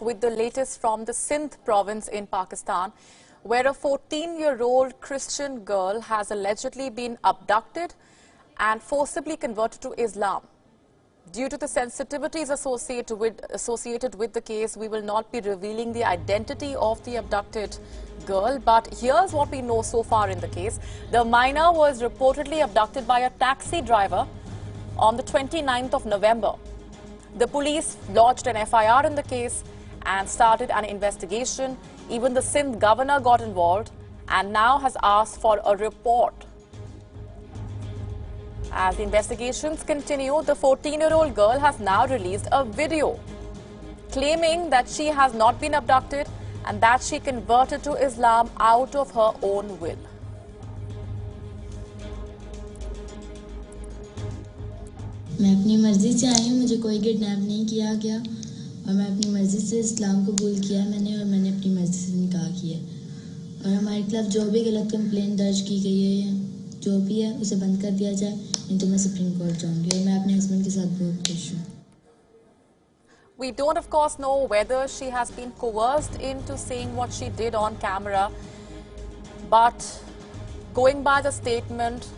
With the latest from the Sindh province in Pakistan, where a 14-year-old Christian girl has allegedly been abducted and forcibly converted to Islam. Due to the sensitivities associated with the case, we will not be revealing the identity of the abducted girl. But here's what we know so far in the case. The minor was reportedly abducted by a taxi driver on the 29th of November. The police lodged an FIR in the case and started an investigation. Even the Sindh governor got involved and now has asked for a report. As the investigations continue, the 14-year-old girl has now released a video claiming that she has not been abducted and that she converted to Islam out of her own will. मैं अपनी मर्जी से आई हूँ, मुझे कोई kidnap नहीं किया गया और मैं अपनी मर्जी से इस्लाम कबूल किया मैंने अपनी मर्जी से निकाह किया और हमारे खिलाफ जो भी गलत कंप्लेंट दर्ज की गई है जो भी है उसे बंद कर दिया जाए, नहीं तो मैं सुप्रीम कोर्ट जाऊंगी और मैं अपने हस्बैंड के साथ बहुत खुश हूँ. We don't, of course, know whether she has been coerced into saying what she did on camera, but going by the statement,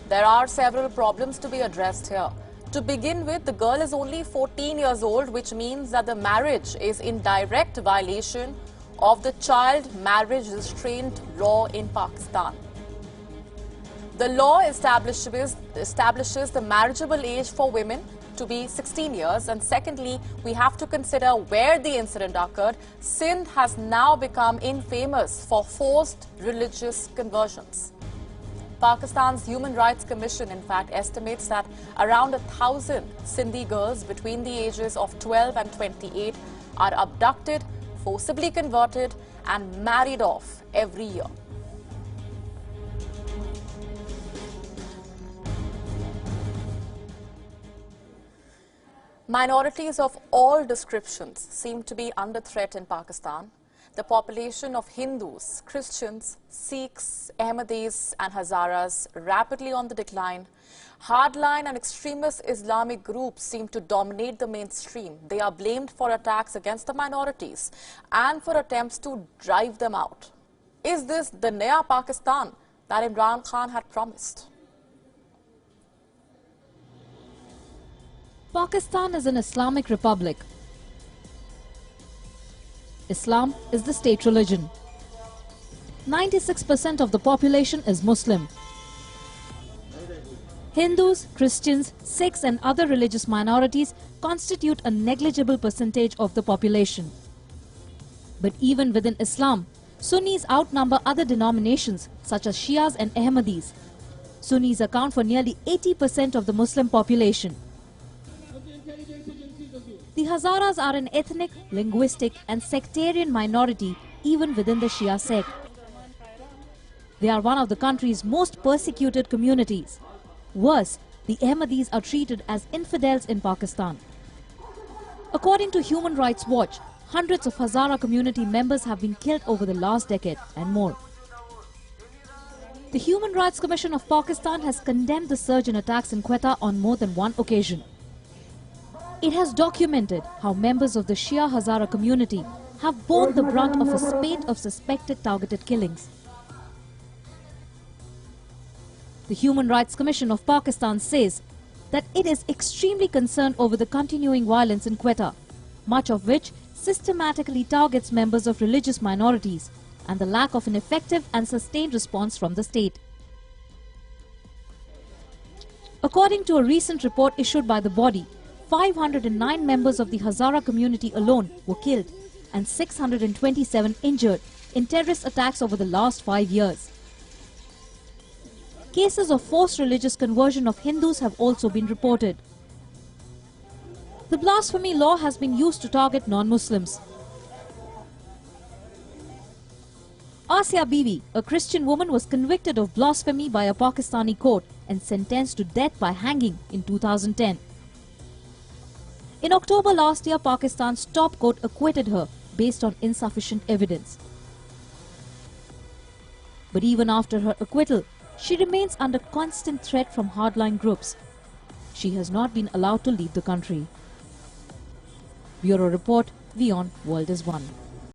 there are several problems to be addressed here. To begin with, the girl is only 14 years old, which means that the marriage is in direct violation of the child marriage restraint law in Pakistan. The law establishes the marriageable age for women to be 16 years. And secondly, we have to consider where the incident occurred. Sindh has now become infamous for forced religious conversions. Pakistan's Human Rights Commission, in fact, estimates that around 1,000 Sindhi girls between the ages of 12 and 28 are abducted, forcibly converted, and married off every year. Minorities of all descriptions seem to be under threat in Pakistan. The population of Hindus, Christians, Sikhs, Ahmadis and Hazaras rapidly on the decline. Hardline and extremist Islamic groups seem to dominate the mainstream. They are blamed for attacks against the minorities and for attempts to drive them out. Is this the Naya Pakistan that Imran Khan had promised? Pakistan is an Islamic republic. Islam is the state religion. 96% of the population is Muslim. Hindus, Christians, Sikhs and other religious minorities constitute a negligible percentage of the population. But even within Islam, Sunnis outnumber other denominations such as Shias and Ahmadis. Sunnis account for nearly 80% of the Muslim population. The Hazaras are an ethnic, linguistic and sectarian minority even within the Shia sect. They are one of the country's most persecuted communities. Worse, the Ahmadis are treated as infidels in Pakistan. According to Human Rights Watch, hundreds of Hazara community members have been killed over the last decade and more. The Human Rights Commission of Pakistan has condemned the surge in attacks in Quetta on more than one occasion. It has documented how members of the Shia Hazara community have borne the brunt of a spate of suspected targeted killings. The Human Rights Commission of Pakistan says that it is extremely concerned over the continuing violence in Quetta, much of which systematically targets members of religious minorities, and the lack of an effective and sustained response from the state. According to a recent report issued by the body, 509 members of the Hazara community alone were killed and 627 injured in terrorist attacks over the last 5 years. Cases of forced religious conversion of Hindus have also been reported. The blasphemy law has been used to target non-Muslims. Asya Bibi, a Christian woman, was convicted of blasphemy by a Pakistani court and sentenced to death by hanging in 2010. In October last year, Pakistan's top court acquitted her based on insufficient evidence. But even after her acquittal, she remains under constant threat from hardline groups. She has not been allowed to leave the country. Bureau Report, Wion, World is One.